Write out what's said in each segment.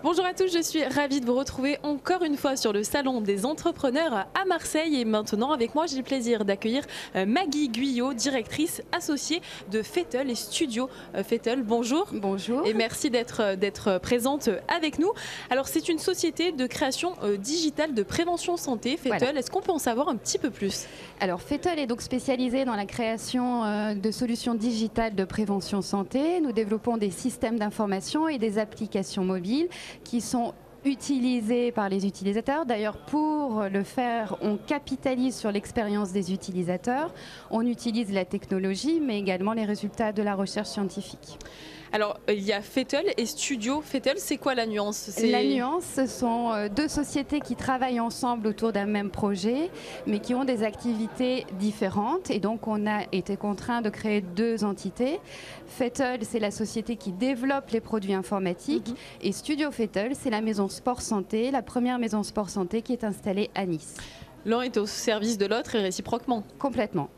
Bonjour à tous, je suis ravie de vous retrouver encore une fois sur le Salon des entrepreneurs à Marseille. Et maintenant, avec moi, j'ai le plaisir d'accueillir Maggie Guyot, directrice associée de Fettle et Studio Fettle. Bonjour. Bonjour. Et merci d'être présente avec nous. Alors, c'est une société de création digitale de prévention santé, Fettle. Voilà. Est-ce qu'on peut en savoir un petit peu plus? Alors, Fettle est donc spécialisée dans la création de solutions digitales de prévention santé. Nous développons des systèmes d'information et des applications mobiles qui sont utilisés par les utilisateurs. D'ailleurs, pour le faire, on capitalise sur l'expérience des utilisateurs. On utilise la technologie, mais également les résultats de la recherche scientifique. Alors, il y a Fettle et Studio Fettle. C'est quoi la nuance? La nuance, ce sont deux sociétés qui travaillent ensemble autour d'un même projet, mais qui ont des activités différentes. Et donc, on a été contraint de créer deux entités. Fettle, c'est la société qui développe les produits informatiques. Et Studio Fettle, c'est la maison Sport Santé, la première maison Sport Santé qui est installée à Nice. L'un est au service de l'autre et réciproquement. Complètement.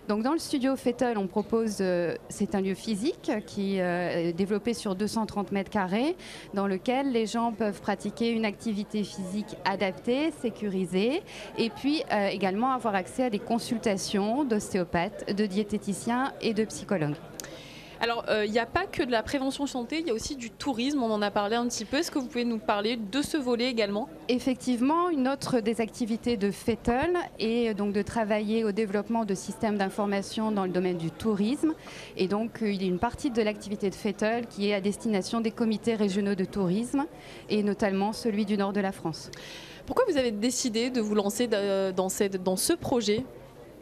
Donc dans le studio Fettle, on propose, c'est un lieu physique qui est développé sur 230 mètres carrés, dans lequel les gens peuvent pratiquer une activité physique adaptée, sécurisée, et puis également avoir accès à des consultations d'ostéopathes, de diététiciens et de psychologues. Alors, il n'y a pas que de la prévention santé, il y a aussi du tourisme, on en a parlé un petit peu. Est-ce que vous pouvez nous parler de ce volet également? Effectivement, une autre des activités de Fettle est donc de travailler au développement de systèmes d'information dans le domaine du tourisme. Et donc, il y a une partie de l'activité de Fettle qui est à destination des comités régionaux de tourisme, et notamment celui du nord de la France. Pourquoi vous avez décidé de vous lancer dans ce projet ?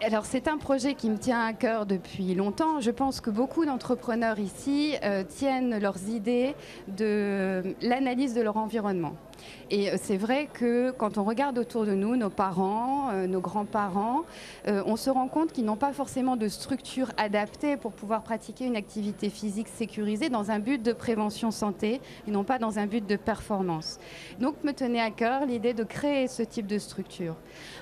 Alors c'est un projet qui me tient à cœur depuis longtemps. Je pense que beaucoup d'entrepreneurs ici tiennent leurs idées de l'analyse de leur environnement. Et c'est vrai que quand on regarde autour de nous, nos parents, nos grands-parents, on se rend compte qu'ils n'ont pas forcément de structure adaptée pour pouvoir pratiquer une activité physique sécurisée dans un but de prévention santé et non pas dans un but de performance. Donc me tenait à cœur l'idée de créer ce type de structure.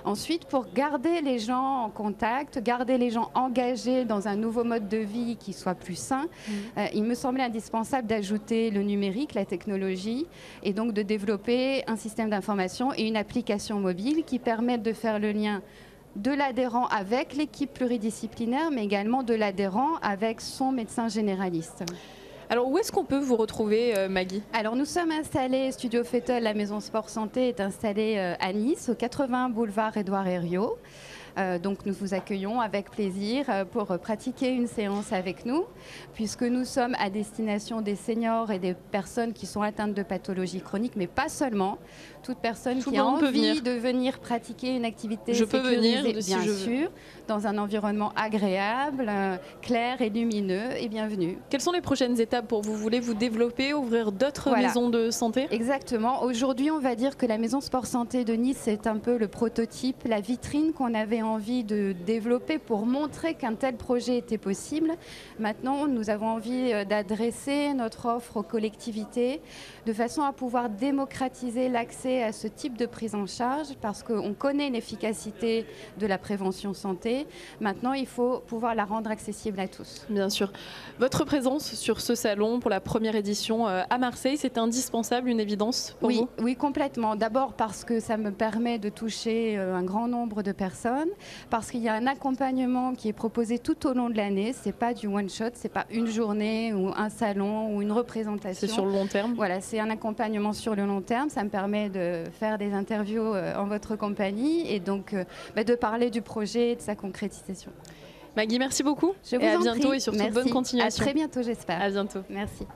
Ensuite, pour garder les gens en contact, garder les gens engagés dans un nouveau mode de vie qui soit plus sain, il me semblait indispensable d'ajouter le numérique, la technologie, et donc de développer un système d'information et une application mobile qui permettent de faire le lien de l'adhérent avec l'équipe pluridisciplinaire, mais également de l'adhérent avec son médecin généraliste. Alors, où est-ce qu'on peut vous retrouver, Maggie? Alors, nous sommes installés, Studio Fettle, la maison Sport Santé est installée à Nice, au 80 boulevard Édouard Herriot. Donc nous vous accueillons avec plaisir pour pratiquer une séance avec nous, puisque nous sommes à destination des seniors et des personnes qui sont atteintes de pathologies chroniques, mais pas seulement. Toute personne qui a envie de venir pratiquer une activité sécurisée, bien sûr, dans un environnement agréable, clair et lumineux, et bienvenue. Quelles sont les prochaines étapes pour vous? Voulez vous développer, ouvrir d'autres maisons de santé? Exactement. Aujourd'hui, on va dire que la maison Sport Santé de Nice, c'est un peu le prototype, la vitrine qu'on avait envie de développer pour montrer qu'un tel projet était possible. Maintenant, nous avons envie d'adresser notre offre aux collectivités de façon à pouvoir démocratiser l'accès à ce type de prise en charge, parce qu'on connaît l'efficacité de la prévention santé. Maintenant, il faut pouvoir la rendre accessible à tous. Bien sûr. Votre présence sur ce salon pour la première édition à Marseille, c'est indispensable, une évidence pour vous? Oui, complètement. D'abord parce que ça me permet de toucher un grand nombre de personnes, parce qu'il y a un accompagnement qui est proposé tout au long de l'année. C'est pas du one shot, c'est pas une journée ou un salon ou une représentation. C'est sur le long terme. Voilà, c'est un accompagnement sur le long terme. Ça me permet de faire des interviews en votre compagnie et donc de parler du projet et de sa concrétisation. Maggie, merci beaucoup. Je vous en prie. À bientôt et surtout bonne continuation. À très bientôt, j'espère. À bientôt. Merci.